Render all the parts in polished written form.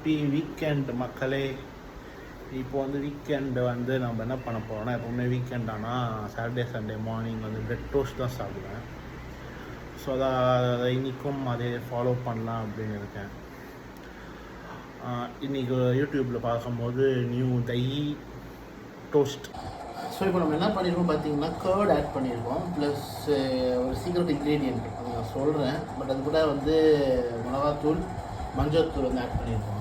Happy weekend மக்களே. இப்போ வந்து வீக்கெண்டு வந்து நம்ம என்ன பண்ண போகிறோம்னா, எப்போவுமே வீக்கெண்ட் ஆனால் சாட்டர்டே சண்டே மார்னிங் வந்து பிரெட் டோஸ்ட் தான் சாப்பிடுவேன். ஸோ அதை இன்றைக்கும் அதே ஃபாலோ பண்ணலாம் அப்படின்னு இருக்கேன். இன்றைக்கி யூடியூப்பில் பார்க்கும்போது நியூ தயி டோஸ்ட். ஸோ இப்போ நம்ம என்ன பண்ணியிருக்கோம் பார்த்தீங்கன்னா, கர்ட் ஆட் பண்ணியிருக்கோம், ப்ளஸ் ஒரு சீக்ரெட் இன்க்ரீடியன்ட் அதை நான் சொல்கிறேன். பட் அது கூட வந்து மிளகாத்தூள், மஞ்சள் தூள் வந்து ஆட் பண்ணியிருக்கோம்.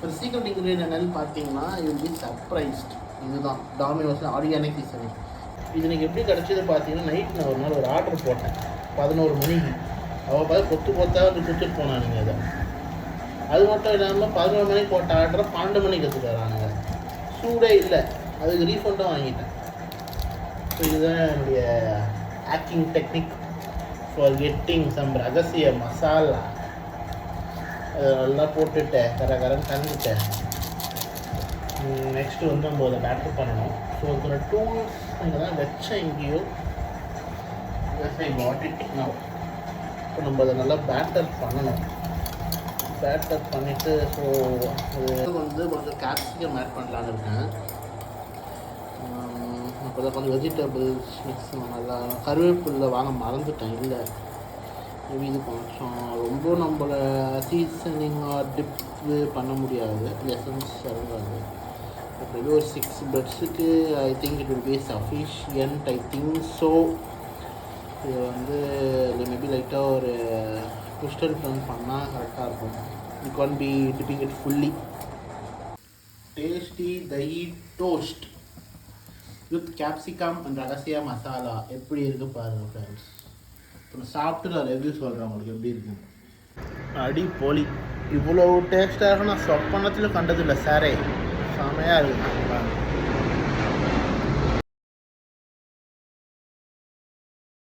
ஒரு சீக்ரெட் இன்க்ரீடியன்ட் என்னென்னு பார்த்தீங்கன்னா, யூ வில் பி சர்ப்ரைஸ்ட். இதுதான் டாமினோஸில் ஆர்கானிக் சீசனிங். இது எனக்கு எப்படி கிடச்சது பார்த்தீங்கன்னா, நைட் நான் ஒரு நாள் ஒரு ஆர்டர் போட்டேன் 11 மணிக்கு. அவள் பார்த்து கொத்தாக வந்து கொடுத்துட்டு போனானுங்க. அதை அது மட்டும் இல்லாமல் 11 மணிக்கு போட்ட ஆர்டரை 12 மணிக்கு எடுத்துகிட்டு வரானுங்க. சூடே இல்லை, அதுக்கு ரீஃபண்டும் வாங்கிட்டேன். ஸோ இதுதான் என்னுடைய hacking technique for getting some ரகசிய மசாலா. அதை நல்லா போட்டுட்டேன், கரன்னு கலந்துட்டேன். நெக்ஸ்ட்டு வந்து நம்ம அதை பேட்டர் பண்ணணும். ஸோ அதுக்கு டூல்ஸ் இங்கே தான் வச்சேன் எங்கேயோ. இப்போ நம்ம அதை நல்லா பேட்டர் பண்ணணும். பேட்டர் பண்ணிவிட்டு ஸோ அது வந்து கொஞ்சம் கேப்சிகம் ஆட் பண்ணலான்னு இருக்கேன். அப்போ தான் கொஞ்சம் வெஜிடபிள்ஸ் மிக்ஸ் நல்லா. கருவேப்பிலை வாங்க மறந்துட்டேன், இல்லை இது கொஞ்சம் ரொம்ப நம்மளை சீசனிங்காக டிப்பு பண்ண முடியாது, எசன்ஸ் இறங்காது. அப்படி ஒரு 6 பிரெட்ஸுக்கு I think it will be sufficient, I think so. இது வந்து மேபி லைட்டாக ஒரு ட்விஸ்ட் அண்ட் டர்ன் பண்ணால் கரெக்டாக இருக்கும். You can be dipping it fully. Tasty தயி டோஸ்ட் வித் கேப்சிகம் அண்ட் ரகசியா மசாலா எப்படி இருக்குது பாருங்கள் ஃப்ரெண்ட்ஸ். இப்போ சாப்பிட்டு நான் ரிவ்யூ சொல்கிறேன் உங்களுக்கு எப்படி இருக்கும். அடி போலி, இவ்வளோ டேஸ்ட்டாக நான் சொப்பனத்தில் கண்டதில்லை சாரே. செமையாக இருக்குது.